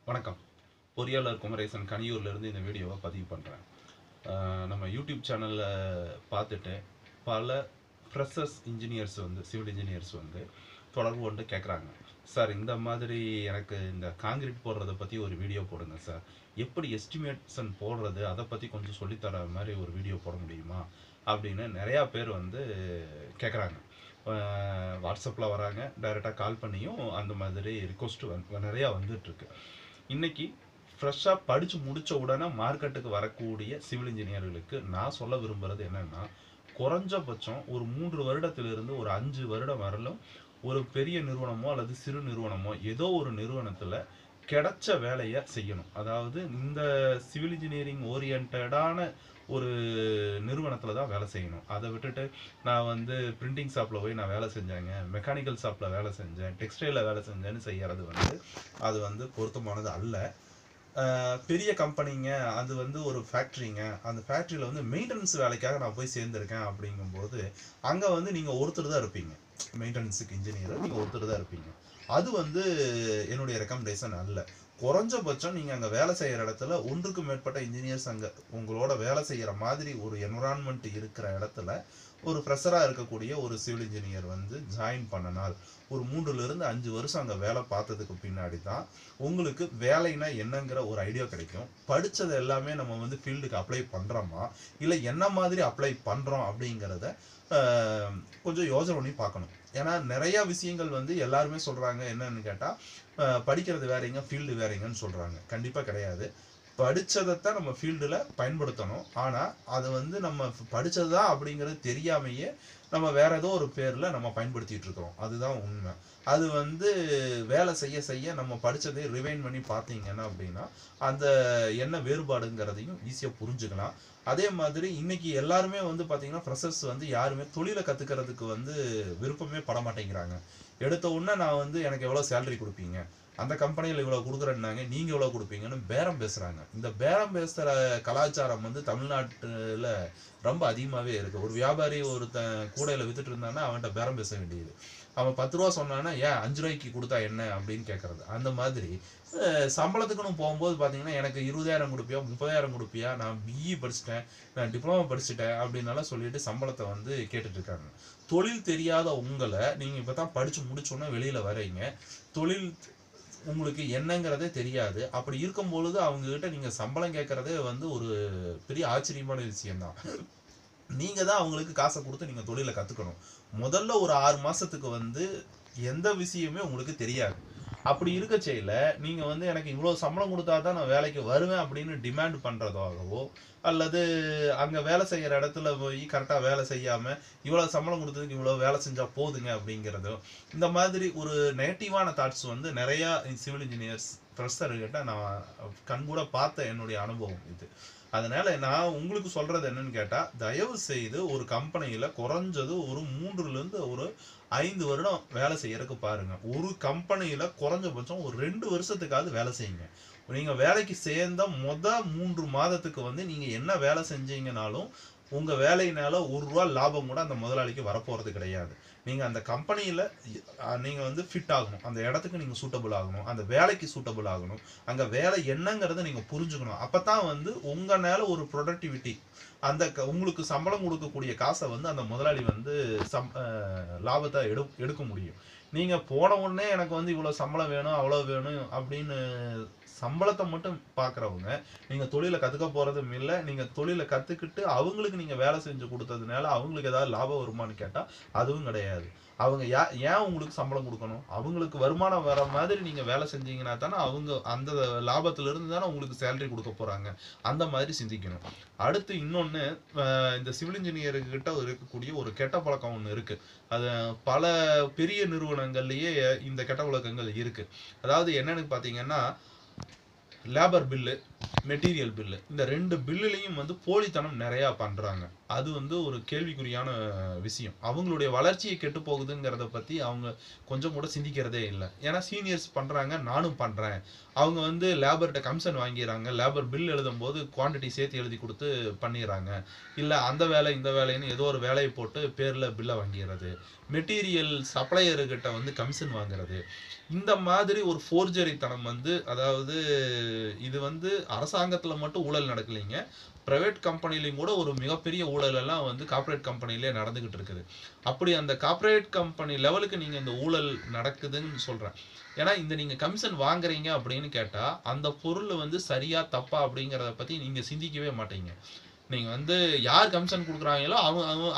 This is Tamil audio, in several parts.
வணக்கம். பொறியாளர் குமரேசன் கனியூர்லேருந்து இந்த வீடியோவை பதிவு பண்ணுறேன். நம்ம யூடியூப் சேனலில் பார்த்துட்டு பல ஃப்ரெஷர்ஸ் இன்ஜினியர்ஸ் சிவில் இன்ஜினியர்ஸ் தொடர்பு கொண்டு கேட்குறாங்க. சார், இந்த மாதிரி எனக்கு இந்த காங்கிரீட் போடுறதை பற்றி ஒரு வீடியோ போடுங்க சார். எப்படி எஸ்டிமேஷன் போடுறது அதை பற்றி கொஞ்சம் சொல்லித்தர மாதிரி ஒரு வீடியோ போட முடியுமா அப்படின்னு நிறையா பேர் கேட்குறாங்க. வாட்ஸ்அப்பில் வராங்க, டைரெக்டாக கால் பண்ணியும் அந்த மாதிரி ரிக்வஸ்ட்டு நிறையா வந்துட்டுருக்கு. இன்னைக்கு ஃப்ரெஷ்ஷாக படித்து முடித்த உடனே மார்க்கெட்டுக்கு வரக்கூடிய சிவில் இன்ஜினியர்களுக்கு நான் சொல்ல விரும்புகிறது என்னென்னா, குறைஞ்சபட்சம் ஒரு 3 வருடத்திலிருந்து ஒரு 5 வருடம் வரலும் ஒரு பெரிய நிறுவனமோ அல்லது சிறு நிறுவனமோ ஏதோ ஒரு நிறுவனத்தில் கிடைச்ச வேலையை செய்யணும். அதாவது இந்த சிவில் இன்ஜினியரிங் ஓரியன்டான ஒரு நிறுவனத்தில் தான் வேலை செய்யணும். அதை விட்டுட்டு நான் பிரிண்டிங் ஷாப்பில் போய் நான் வேலை செஞ்சேங்க, மெக்கானிக்கல் ஷாப்பில் வேலை செஞ்சேன், டெக்ஸ்டைலில் வேலை செஞ்சேன்னு செய்கிறது அது பொருத்தமானது அல்ல. பெரிய கம்பெனிங்க, அது ஒரு ஃபேக்ட்ரிங்க, அந்த ஃபேக்ட்ரியில் மெயின்டெனன்ஸ் வேலைக்காக நான் போய் சேர்ந்துருக்கேன் அப்படிங்கும்போது அங்கே நீங்கள் ஒருத்தர் தான் இருப்பீங்க. மெயின்டெனன்ஸுக்கு இன்ஜினியர் நீங்கள் ஒருத்தர் தான் இருப்பீங்க. அது என்னுடைய ரெக்கமெண்டேஷன் அல்ல. குறைஞ்சபட்சம் நீங்கள் அங்கே வேலை செய்கிற இடத்துல ஒன்றுக்கு மேற்பட்ட இன்ஜினியர்ஸ் அங்கே உங்களோட வேலை செய்கிற மாதிரி ஒரு என்விரான்மெண்ட் இருக்கிற இடத்துல ஒரு ஃப்ரெஷராக இருக்கக்கூடிய ஒரு சிவில் இன்ஜினியர் ஜாயின் பண்ணினால் ஒரு 3லிருந்து 5 வருஷம் அங்கே வேலை பார்த்ததுக்கு பின்னாடி தான் உங்களுக்கு வேலைனா என்னங்கிற ஒரு ஐடியா கிடைக்கும். படித்தது எல்லாமே நம்ம ஃபீல்டுக்கு அப்ளை பண்ணுறோமா இல்லை என்ன மாதிரி அப்ளை பண்ணுறோம் அப்படிங்கிறத கொஞ்சம் யோசனை பண்ணி பார்க்கணும். ஏன்னா நிறையா விஷயங்கள் எல்லாருமே சொல்கிறாங்க என்னன்னு கேட்டால், படிக்கிறது வேறங்க ஃபீல்டு வேறங்கன்னு சொல்கிறாங்க. கண்டிப்பாக கிடையாது. படித்ததைத்தான் நம்ம ஃபீல்டில் பயன்படுத்தணும். ஆனால் அது நம்ம படித்தது தான் அப்படிங்கிறது தெரியாமையே நம்ம வேற ஏதோ ஒரு பேரில் நம்ம பயன்படுத்திகிட்டு இருக்கிறோம். அதுதான் உண்மை. அது வேலை செய்ய செய்ய நம்ம படித்ததை ரிவைன் பண்ணி பார்த்தீங்கன்னா அப்படின்னா அந்த என்ன வேறுபாடுங்கிறதையும் ஈஸியாக புரிஞ்சுக்கலாம். அதே மாதிரி இன்னைக்கு எல்லாருமே பார்த்தீங்கன்னா ஃப்ரெஷர்ஸ் யாருமே தொழிலை கற்றுக்கிறதுக்கு விருப்பமே பட மாட்டேங்கிறாங்க. எடுத்த உடனே நான் எனக்கு எவ்வளோ சேலரி கொடுப்பீங்க, அந்த கம்பெனியில் இவ்வளோ கொடுக்குறேன்னாங்க, நீங்கள் எவ்வளோ கொடுப்பீங்கன்னு பேரம் பேசுகிறாங்க. இந்த பேரம் பேசுகிற கலாச்சாரம் தமிழ்நாட்டில் ரொம்ப அதிகமாகவே இருக்குது. ஒரு வியாபாரி கூடையில் வித்துட்டு இருந்தான்னா அவன்கிட்ட பேரம் பேச வேண்டியது. அவன் 10 ரூபா சொன்னான்னா ஏன் 5 ரூபாய்க்கு கொடுத்தா என்ன அப்படின்னு கேட்குறது. அந்த மாதிரி சம்பளத்துக்குன்னு போகும்போது பார்த்தீங்கன்னா எனக்கு 20,000 கொடுப்பியா, 30,000 கொடுப்பியா, நான் பிஇ படிச்சுட்டேன், நான் டிப்ளமோ படிச்சுட்டேன் அப்படின்னாலும் சொல்லிட்டு சம்பளத்தை கேட்டுட்டு இருக்காங்க. தொழில் தெரியாத உங்களை நீங்கள் இப்போ தான் படித்து முடிச்சோன்னே வெளியில் வரீங்க, தொழில் உங்களுக்கு என்னங்கிறதே தெரியாது. அப்படி இருக்கும்பொழுது அவங்ககிட்ட நீங்கள் சம்பளம் கேட்குறதே ஒரு பெரிய ஆச்சரியமான விஷயம்தான். நீங்கள் தான் அவங்களுக்கு காசை கொடுத்து நீங்கள் தொழிலை கற்றுக்கணும். முதல்ல ஒரு 6 மாதத்துக்கு எந்த விஷயமே உங்களுக்கு தெரியாது. அப்படி இருக்க செய்யல நீங்கள் எனக்கு இவ்வளோ சம்பளம் கொடுத்தா தான் நான் வேலைக்கு வருவேன் அப்படின்னு டிமாண்ட் பண்ணுறதாகவோ அல்லது அங்கே வேலை செய்கிற இடத்துல போய் கரெக்டாக வேலை செய்யாமல் இவ்வளோ சம்பளம் கொடுத்ததுக்கு இவ்வளோ வேலை செஞ்சால் போதுங்க அப்படிங்கிறதோ இந்த மாதிரி ஒரு நெகட்டிவான தாட்ஸ் நிறையா சிவில் இன்ஜினியர்ஸ் ஃப்ரெஷர்கிட்ட நான் கண்கூட பார்த்த என்னுடைய அனுபவம் இது. அதனால நான் உங்களுக்கு சொல்றது என்னன்னு கேட்டால், தயவு செய்து ஒரு கம்பெனியில் குறைஞ்சது ஒரு 3லிருந்து ஒரு 5 வருடம் வேலை செய்யறதுக்கு பாருங்க. ஒரு கம்பெனியில் குறைஞ்சபட்சம் ஒரு 2 வருஷத்துக்காவது வேலை செய்யுங்க. நீங்கள் வேலைக்கு சேர்ந்த 3 மாதத்துக்கு நீங்கள் என்ன வேலை செஞ்சீங்கனாலும் உங்கள் வேலையினால ₹1 லாபம் கூட அந்த முதலாளிக்கு வரப்போகிறது கிடையாது. நீங்கள் அந்த கம்பெனியில் நீங்கள் ஃபிட் ஆகணும், அந்த இடத்துக்கு நீங்கள் சூட்டபிள் ஆகணும், அந்த வேலைக்கு சூட்டபிள் ஆகணும், அங்கே வேலை என்னங்கிறத நீங்கள் புரிஞ்சுக்கணும். அப்போ தான் உங்களால ஒரு ப்ரொடக்டிவிட்டி அந்த உங்களுக்கு சம்பளம் கொடுக்கக்கூடிய காசை அந்த முதலாளி லாபத்தை எடுக்க முடியும். நீங்கள் போன உடனே எனக்கு இவ்வளோ சம்பளம் வேணும் அவ்வளோ வேணும் அப்படின்னு சம்பளத்தை மட்டும் பார்க்குறவங்க நீங்கள் தொழிலை கற்றுக்க போகிறதும் இல்லை. நீங்கள் தொழிலை கற்றுக்கிட்டு அவங்களுக்கு நீங்கள் வேலை செஞ்சு கொடுத்ததுனால அவங்களுக்கு ஏதாவது லாபம் வருமானு கேட்டால் அதுவும் கிடையாது. அவங்க ஏன் உங்களுக்கு சம்பளம் கொடுக்கணும்? அவங்களுக்கு வருமானம் வர மாதிரி நீங்கள் வேலை செஞ்சீங்கன்னா தானே அவங்க அந்த லாபத்திலிருந்து தானே உங்களுக்கு சேலரி கொடுக்க போகிறாங்க. அந்த மாதிரி சிந்திக்கணும். அடுத்து இன்னொன்று, இந்த சிவில் இன்ஜினியர்கிட்ட இருக்கக்கூடிய ஒரு கெட்ட பழக்கம் ஒன்று இருக்குது. அது பல பெரிய நிறுவனங்கள்லேயே இந்த கெட்ட பழக்கங்கள் இருக்குது. அதாவது என்னன்னு பார்த்தீங்கன்னா, லேபர் பில்லு, மெட்டீரியல் பில்லு, இந்த 2 பில்லுலையும் போலித்தனம் நிறையா பண்ணுறாங்க. அது வந்து ஒரு கேள்விக்குறியான விஷயம். அவங்களுடைய வளர்ச்சியை கெட்டு போகுதுங்கிறத பத்தி அவங்க கொஞ்சம் கூட சிந்திக்கிறதே இல்ல. ஏன்னா சீனியர்ஸ் பண்றாங்க, நானும் பண்றேன். அவங்க வந்து லேபர்ட்ட கமிஷன் வாங்கிறாங்க. லேபர் பில் எழுதும்போது குவான்டிட்டி சேர்த்து எழுதி குடுத்து பண்ணிர்றாங்க. இல்ல அந்த வேலை, இந்த வேலைன்னு ஏதோ ஒரு வேலைய போட்டு பேர்ல பில்ல வாங்கிறது. மெட்டீரியல் சப்ளையர் கிட்ட வந்து கமிஷன் வாங்குறது. இந்த மாதிரி ஒரு ஃபோர்ஜரித்தனம் வந்து அதாவது இது வந்து அரசாங்கத்துல மட்டும் ஊழல் நடக்கலைங்க. பிரைவேட் கம்பெனிலையும் கூட ஒரு மிகப்பெரிய ஊழல் எல்லாம் வந்து கார்ப்பரேட் கம்பெனிலே நடந்துகிட்டு இருக்குது. அப்படி அந்த கார்ப்பரேட் கம்பெனி லெவலுக்கு நீங்க இந்த ஊழல் நடக்குதுன்னு சொல்றேன். ஏன்னா இந்த நீங்க கமிஷன் வாங்குறீங்க அப்படின்னு கேட்டா அந்த பொருள் வந்து சரியா தப்பா அப்படிங்கிறத பத்தி நீங்க சிந்திக்கவே மாட்டீங்க. நீங்க வந்து யார் கமிஷன் குடுக்குறாங்களோ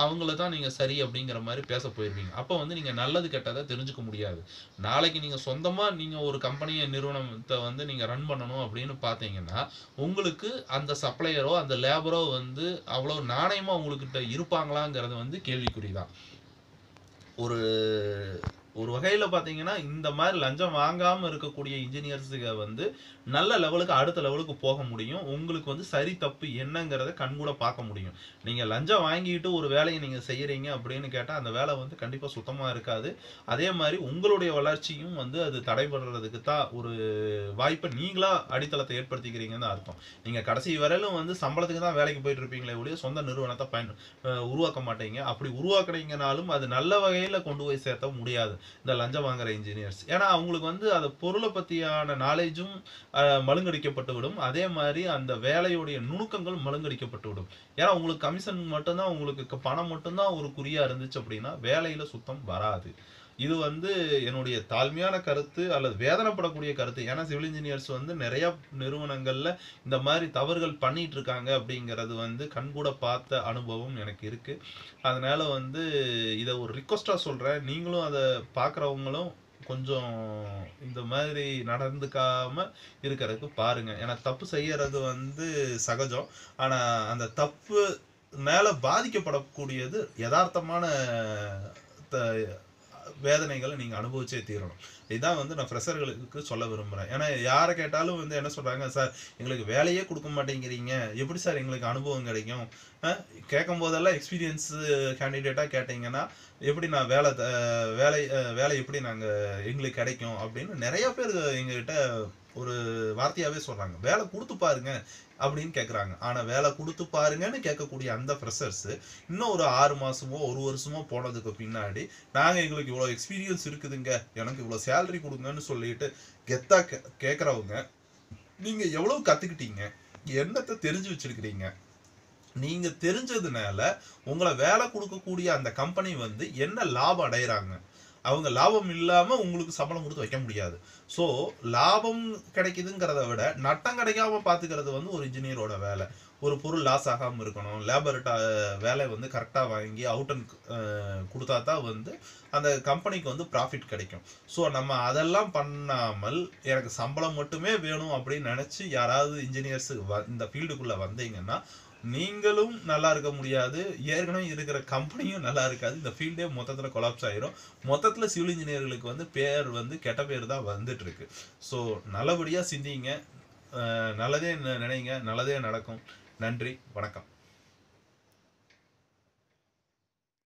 அவங்கள தான் நீங்க சரி அப்படிங்கிற மாதிரி பேச போயிருவீங்க. அப்ப வந்து நீங்க நல்லது கெட்டதை தெரிஞ்சுக்க முடியாது. நாளைக்கு நீங்க சொந்தமா நீங்க ஒரு கம்பெனியை நிறுவனத்தை வந்து நீங்க ரன் பண்ணணும் அப்படின்னு பார்த்தீங்கன்னா உங்களுக்கு அந்த சப்ளையரோ அந்த லேபரோ வந்து அவ்வளவு நாணயமா உங்ககிட்ட இருப்பாங்களாங்கிறது வந்து கேள்விக்குறிதான். ஒரு ஒரு வகையில பார்த்தீங்கன்னா இந்த மாதிரி லஞ்சம் வாங்காம இருக்கக்கூடிய இன்ஜினியர்ஸுக வந்து நல்ல லெவலுக்கு அடுத்த லெவலுக்கு போக முடியும். உங்களுக்கு வந்து சரி தப்பு என்னங்கிறத கண்கூட பார்க்க முடியும். நீங்க லஞ்சம் வாங்கிட்டு ஒரு வேலையை நீங்க செய்யறீங்க அப்படின்னு கேட்டா அந்த வேலை வந்து கண்டிப்பா சுத்தமா இருக்காது. அதே மாதிரி உங்களுடைய வளர்ச்சியும் வந்து அது தடைபடுறதுக்கு தான் ஒரு வாய்ப்பை நீங்களா அடித்தளத்தை ஏற்படுத்திக்கிறீங்கன்னு அர்த்தம். நீங்க கடைசி வரையிலும் வந்து சம்பளத்துக்கு தான் வேலைக்கு போயிட்டு இருப்பீங்களே ஒழிய சொந்த நிறுவனத்தை உருவாக்க மாட்டீங்க. அப்படி உருவாக்குறீங்கனாலும் அது நல்ல வகையில கொண்டு போய் சேர்த்த முடியாது இந்த லஞ்சம் வாங்குற இன்ஜினியர்ஸ். ஏன்னா அவங்களுக்கு வந்து அந்த பொருளை பத்தியான நாலேஜும் மழுங்கடிக்கப்பட்டு விடும். அதே மாதிரி அந்த வேலையுடைய நுணுக்கங்கள் மழுங்கடிக்கப்பட்டு விடும். ஏன்னா உங்களுக்கு கமிஷன் மட்டும்தான், உங்களுக்கு பணம் மட்டும்தான் ஒரு குறியா இருந்துச்சு அப்படின்னா வேலையில சுத்தம் வராது. இது வந்து என்னுடைய தாழ்மையான கருத்து அல்லது வேதனைப்படக்கூடிய கருத்து. ஏன்னா சிவில் இன்ஜினியர்ஸ் வந்து நிறைய நிறுவனங்கள்ல இந்த மாதிரி தவறுகள் பண்ணிட்டு இருக்காங்க அப்படிங்கிறது வந்து கண்கூட பார்த்த அனுபவம் எனக்கு இருக்கு. அதனால வந்து இதை ஒரு ரிக்வஸ்டா சொல்றேன். நீங்களும் அதை பார்க்குறவங்களும் கொஞ்சம் இந்த மாதிரி நடந்துக்காம இருக்கிறதுக்கு பாருங்க. ஏன்னா தப்பு செய்யறது வந்து சகஜம். ஆனா அந்த தப்பு மேல பாதிக்கப்படக்கூடியது யதார்த்தமான வேதனைகளை நீங்க அனுபவிச்சே தீரணும். இதான் வந்து நான் ஃப்ரெஷர்களுக்கு சொல்ல விரும்புறேன். ஏன்னா யாரை கேட்டாலும் வந்து என்ன சொல்றாங்க, சார் எங்களுக்கு வேலையே கொடுக்க மாட்டேங்கிறீங்க, எப்படி சார் எங்களுக்கு அனுபவம் கிடைக்கும்? கேட்கும் போதெல்லாம் எக்ஸ்பீரியன்ஸ் கேண்டிடேட்டா கேட்டீங்கன்னா எப்படி நான் வேலை எப்படி நாங்க எங்களுக்கு கிடைக்கும் அப்படின்னு நிறைய பேர் எங்ககிட்ட ஒரு வார்த்தையாவே சொல்றாங்க. வேலை கொடுத்து பாருங்க அப்படின்னு கேட்குறாங்க. ஆனா வேலை கொடுத்து பாருங்கன்னு கேட்கக்கூடிய அந்த ஃப்ரெஷர்ஸ் இன்னும் ஒரு 6 மாசமோ 1 வருஷமோ போனதுக்கு பின்னாடி நாங்க எங்களுக்கு இவ்வளோ எக்ஸ்பீரியன்ஸ் இருக்குதுங்க, எனக்கு இவ்வளோ சேலரி கொடுங்கன்னு சொல்லிட்டு கெத்தா கேட்குறவங்க நீங்க எவ்வளவு கத்துக்கிட்டீங்க, என்னத்தை தெரிஞ்சு வச்சிருக்கிறீங்க? நீங்க தெரிஞ்சதுனால உங்களை வேலை கொடுக்கக்கூடிய அந்த கம்பெனி வந்து என்ன லாபம் அடைகிறாங்க? அவங்க லாபம் இல்லாம உங்களுக்கு சம்பளம் கொடுத்து வைக்க முடியாது. ஸோ லாபம் கிடைக்குதுங்கிறத விட நட்டம் கிடைக்காம பார்த்துக்கிறது வந்து ஒரு இன்ஜினியரோட வேலை. ஒரு பொருள் லாஸ் ஆகாமல் இருக்கணும். லேபர்கிட்ட வேலை வந்து கரெக்டாக வாங்கி அவுட் அண்ட் கொடுத்தா தான் வந்து அந்த கம்பெனிக்கு வந்து ப்ராஃபிட் கிடைக்கும். ஸோ நம்ம அதெல்லாம் பண்ணாமல் எனக்கு சம்பளம் மட்டுமே வேணும் அப்படின்னு நினச்சி யாராவது இன்ஜினியர்ஸ் இந்த ஃபீல்டுக்குள்ளே வந்தீங்கன்னா நீங்களும் நல்லா இருக்க முடியாது, ஏற்கனவே இருக்கிற கம்பெனியும் நல்லா இருக்காது. இந்த ஃபீல்டே மொத்தத்தில் கொலாப்ஸ் ஆயிரும். மொத்தத்தில் சிவில் இன்ஜினியர்களுக்கு வந்து பேர் வந்து கெட்ட பேர் தான் வந்துட்டு இருக்கு. ஸோ நல்லபடியாக சிந்திங்க, நல்லதே நினைங்க, நல்லதே நடக்கும். நன்றி, வணக்கம்.